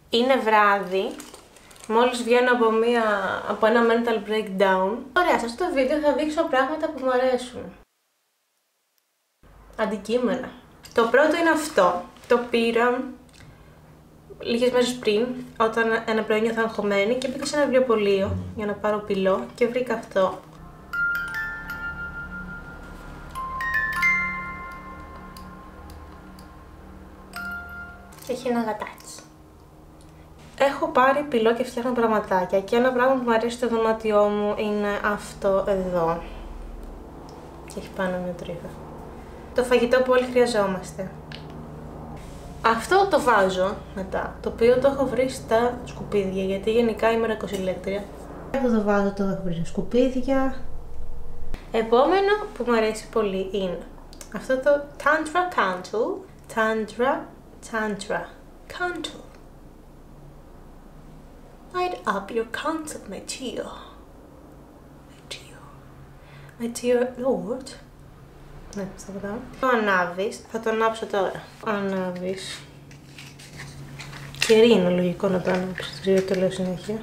Είναι βράδυ, μόλις βγαίνω από ένα mental breakdown. Ωραία, σε αυτό το βίντεο θα δείξω πράγματα που μου αρέσουν. Αντικείμενα. Το πρώτο είναι αυτό. Το πήρα λίγες μέρες πριν, όταν ένα πρωί νιώθα αγχωμένη και πήγα σε ένα βιβλιοπωλείο για να πάρω πυλό και βρήκα αυτό. Και έχει ένα γατάκι. Έχω πάρει πυλό και φτιάχνω πραγματάκια και ένα πράγμα που μου αρέσει στο δωμάτιό μου είναι αυτό εδώ. Και έχει πάνω μια τρίχα. Το φαγητό που όλοι χρειαζόμαστε. Αυτό το βάζω μετά, το οποίο το έχω βρει στα σκουπίδια, γιατί γενικά είμαι ρακοσυλλέκτρια. Αυτό το βάζω, το έχω βρει στα σκουπίδια. Επόμενο που μου αρέσει πολύ είναι αυτό το Tantra Candle. Tantra Candle. Light up your candle, my dear. My dear Lord. Ναι, σταματάω. Το ανάβεις, θα το ανάψω τώρα. Ανάβεις. Κερί είναι λογικό να το ανάψεις, δεν ξέρω, το λέω συνέχεια.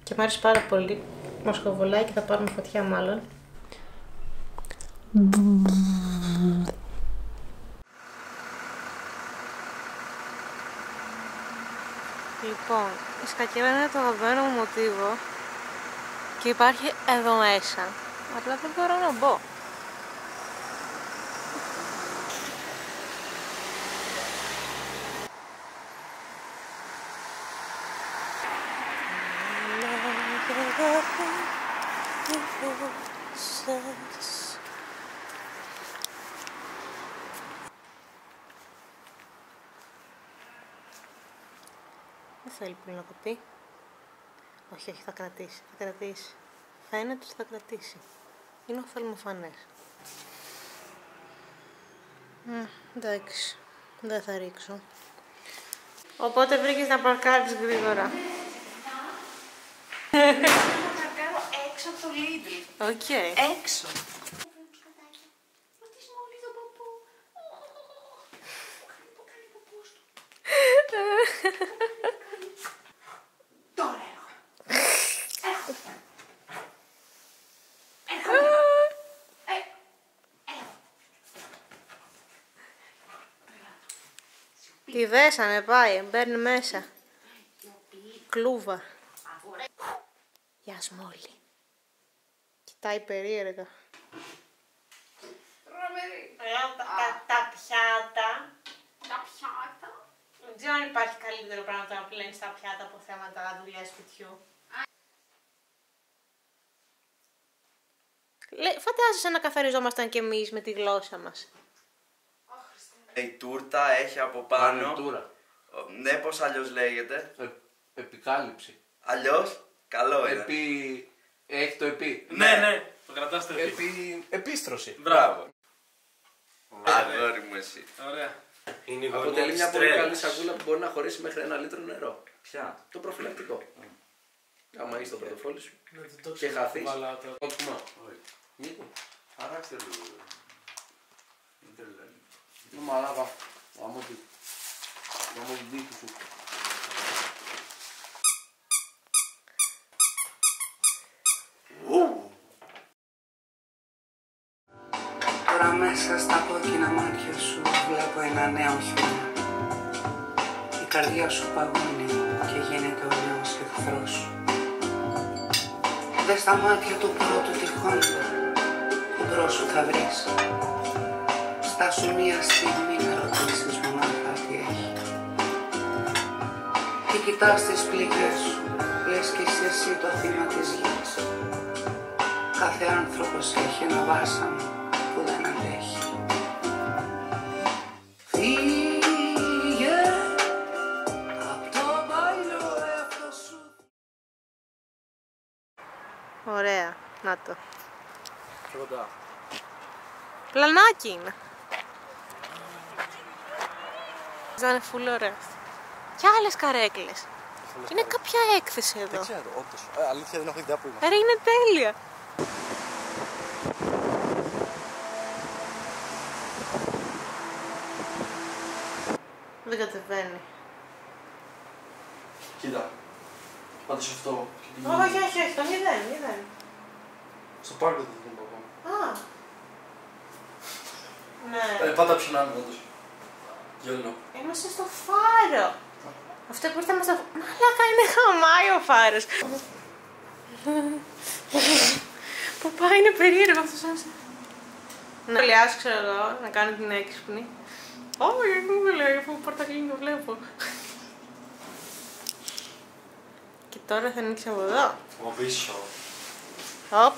Και μου άρεσε πάρα πολύ. Μοσχοβολάει και θα πάρουμε φωτιά μάλλον. Λοιπόν, η σκακέρα είναι το αγαπημένο μου μοτίβο και υπάρχει εδώ μέσα. Απλά δεν μπορώ να μπω. Δεν θέλει πολύ να κοπεί. Όχι, όχι, θα κρατήσει, θα κρατήσει. Φαίνεται ότι θα κρατήσει. Είναι οφθαλμοφανές. Εντάξει, δεν θα ρίξω. Οπότε βρήκες να παρκάρεις γρήγορα. Θα παρκάρω έξω από το Lidl. Οκ. Έξω. Ρωτήσουμε όλοι τον παππού. Κάνει παππούς του. Τώρα έρχομαι. Τη δέσανε, πάει, μπαίνει μέσα. Κλούβα. Γεια σου Μόλι. Κοιτάει περίεργα. Τα πιάτα. Τα πιάτα. Δεν ξέρω αν υπάρχει καλύτερο πράγμα να πλένεις τα πιάτα από θέματα δουλειάς σπιτιού. Φαντάζεσαι να καθαριζόμασταν κι εμείς με τη γλώσσα μας. Η τούρτα έχει από πάνω. Ναι, πώς αλλιώς λέγεται. Επικάλυψη. Αλλιώς, καλό είναι. Έχει το επί. Ναι, το κρατάς το επί. Επίστρωση. Μπράβο. Αγόρι μου εσύ. Ωραία. Αποτελεί μια πολύ καλή σακούλα που μπορεί να χωρίσει μέχρι 1 λίτρο νερό. Ποια? Το προφυλακτικό. Άμα είσαι στο πορτοφόλι σου και χαθείς. Αράξτε λίγο. No μαλάκα. Γαμώ την τύχη σου. Τώρα μέσα στα κόκκινα μάτια σου βλέπω ένα νέο χιόνι. Η καρδιά σου παγώνει και γίνεται ο νέος εχθρός σου. Δες τα μάτια του πρώτου τυχόντα, μπρος σου θα βρεις. Στάσου μία στιγμή να ρωτήσεις μονάχα τι έχει. Και κοιτάς τις πληγές σου, λες κι είσαι εσύ το θύμα της γης. Κάθε άνθρωπος έχει ένα βάσανο που δεν αντέχει. Φύγε απ' το παλιό εαυτό σου. Ωραία, να το. Κοντά. Πλανάκι είναι. Θα είναι φουλ ωραίος. Και άλλες καρέκλες. Είναι κάποια έκθεση εδώ. Δεν ξέρω, όντως. Αλήθεια δεν έχω ιδέα που είμαστε. Άρα είναι τέλεια. Δεν κατεβαίνει. Κοίτα. Πάτε σε αυτό. Όχι, το μηδέν. Στο πάρκο δεν θα τον πάω. Α. Ναι. Πάτα ψινάμε όντως. Γελνό. Είμαστε στο φάρο. Αυτό που ήρθαμε στο... Μαλάκα, είναι χαμάει ο φάρος. Παπά, είναι περίεργο αυτό σαν... Να σχολιάσω, ξέρω εγώ, να κάνω την έξυπνη. Όχι, δεν μου λέει, αφού πορτακαλί το βλέπω. Και τώρα θα ανοίξει από εδώ. Από πίσω. Οπ.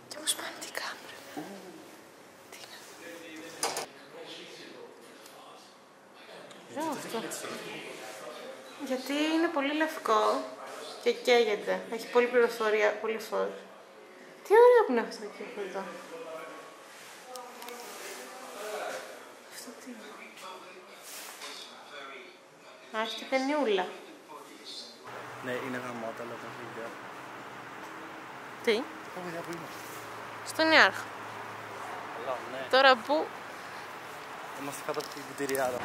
Και πώς πάνε την κάμερα. Τι είναι. Ωραίο αυτό. Γιατί είναι πολύ λευκό και καίγεται. Έχει πολύ πληροφορία, πολύ φως. Τι ωραίο που είναι αυτό εκεί εδώ. Αυτό τι είναι. Α, έχει και ταινιούλα. Ναι, είναι γαμάτα, αλλά δεν έχω ιδέα. Τι? Έχω ιδέα που είμαστε. Στον Ιάρχο. Καλά, ναι. Τώρα που... Είμαστε κάτω από την κτηριάδα.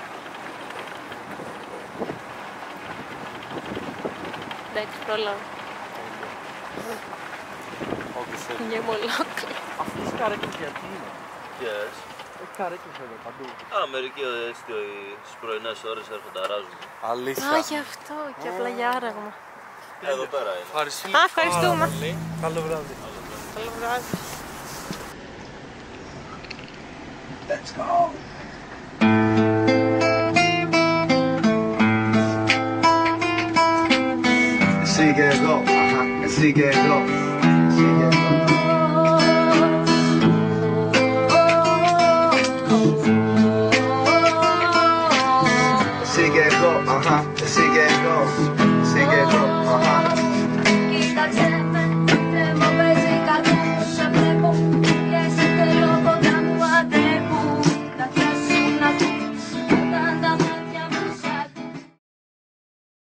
Εντάξει, πρόλαβα. Όντως έτσι. Είναι μολόκλη. Αυτές οι καρέκλες γιατί είναι. Ποιες? Έχει καρέκλες εδώ παντού. Α, μερικοί στις πρωινές ώρες έρχονται αράζουν. Αλήθεια. Α, γι' αυτό και απλά για άραγμα. Εδώ πέρα είναι. Α, ευχαριστούμε. Καλό βράδυ. Καλό βράδυ. Let's go. Εσύ και εγώ, εσύ και εγώ, εσύ και εγώ. Εσύ και εγώ, εσύ και εγώ, εσύ και εγώ, Κοίταξε